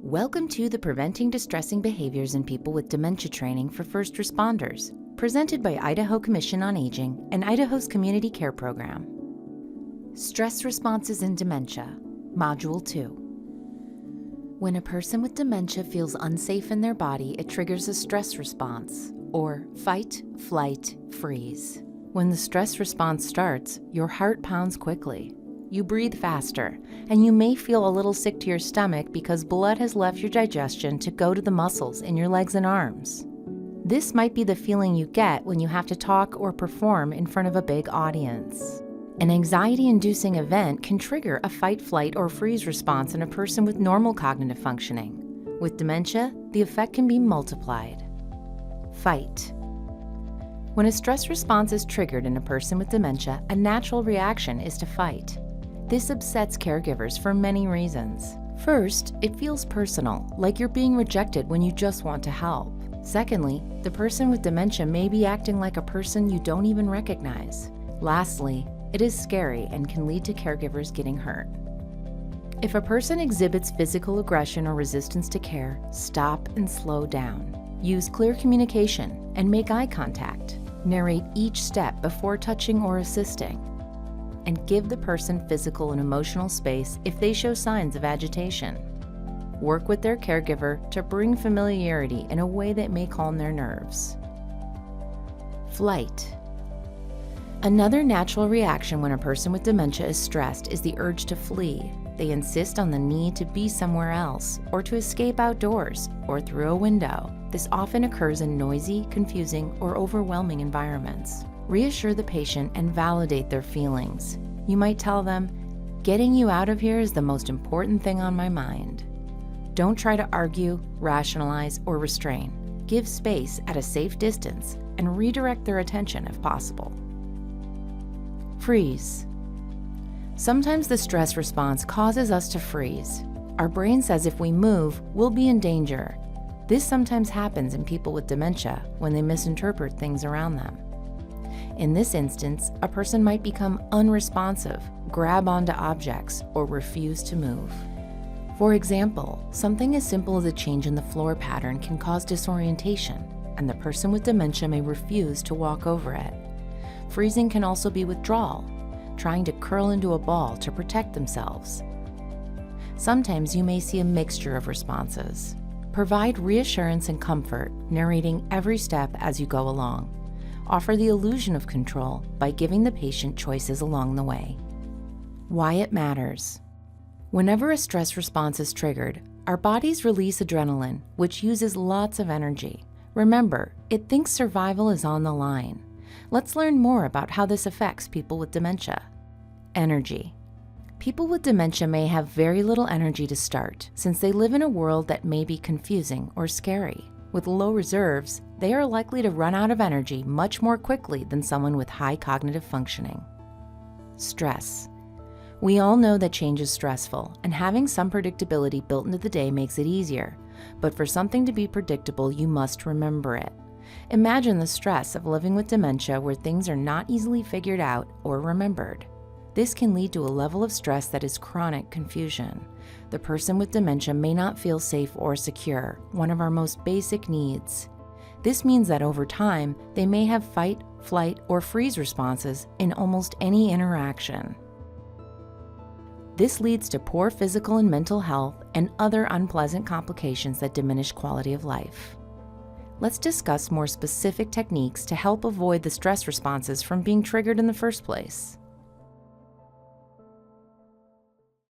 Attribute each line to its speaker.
Speaker 1: Welcome to the Preventing Distressing Behaviors in People with Dementia training for first responders, presented by Idaho Commission on Aging and Idaho's Community Care Program. Stress Responses in Dementia, Module 2. When a person with dementia feels unsafe in their body, it triggers a stress response, or fight, flight, freeze. When the stress response starts, your heart pounds quickly. You breathe faster, and you may feel a little sick to your stomach because blood has left your digestion to go to the muscles in your legs and arms. This might be the feeling you get when you have to talk or perform in front of a big audience. An anxiety-inducing event can trigger a fight, flight, or freeze response in a person with normal cognitive functioning. With dementia, the effect can be multiplied. Fight. When a stress response is triggered in a person with dementia, a natural reaction is to fight. This upsets caregivers for many reasons. First, it feels personal, like you're being rejected when you just want to help. Secondly, the person with dementia may be acting like a person you don't even recognize. Lastly, it is scary and can lead to caregivers getting hurt. If a person exhibits physical aggression or resistance to care, stop and slow down. Use clear communication and make eye contact. Narrate each step before touching or assisting. And give the person physical and emotional space if they show signs of agitation. Work with their caregiver to bring familiarity in a way that may calm their nerves. Flight. Another natural reaction when a person with dementia is stressed is the urge to flee. They insist on the need to be somewhere else, or to escape outdoors, or through a window. This often occurs in noisy, confusing, or overwhelming environments. Reassure the patient and validate their feelings. You might tell them, "Getting you out of here is the most important thing on my mind." Don't try to argue, rationalize, or restrain. Give space at a safe distance and redirect their attention if possible. Freeze. Sometimes the stress response causes us to freeze. Our brain says if we move, we'll be in danger. This sometimes happens in people with dementia when they misinterpret things around them. In this instance, a person might become unresponsive, grab onto objects, or refuse to move. For example, something as simple as a change in the floor pattern can cause disorientation, and the person with dementia may refuse to walk over it. Freezing can also be withdrawal, trying to curl into a ball to protect themselves. Sometimes you may see a mixture of responses. Provide reassurance and comfort, narrating every step as you go along. Offer the illusion of control by giving the patient choices along the way. Why it matters. Whenever a stress response is triggered, our bodies release adrenaline, which uses lots of energy. Remember, it thinks survival is on the line. Let's learn more about how this affects people with dementia. Energy. People with dementia may have very little energy to start, since they live in a world that may be confusing or scary. With low reserves, they are likely to run out of energy much more quickly than someone with high cognitive functioning. Stress. We all know that change is stressful, and having some predictability built into the day makes it easier. But for something to be predictable, you must remember it. Imagine the stress of living with dementia where things are not easily figured out or remembered. This can lead to a level of stress that is chronic confusion. The person with dementia may not feel safe or secure, one of our most basic needs. This means that over time, they may have fight, flight, or freeze responses in almost any interaction. This leads to poor physical and mental health and other unpleasant complications that diminish quality of life. Let's discuss more specific techniques to help avoid the stress responses from being triggered in the first place.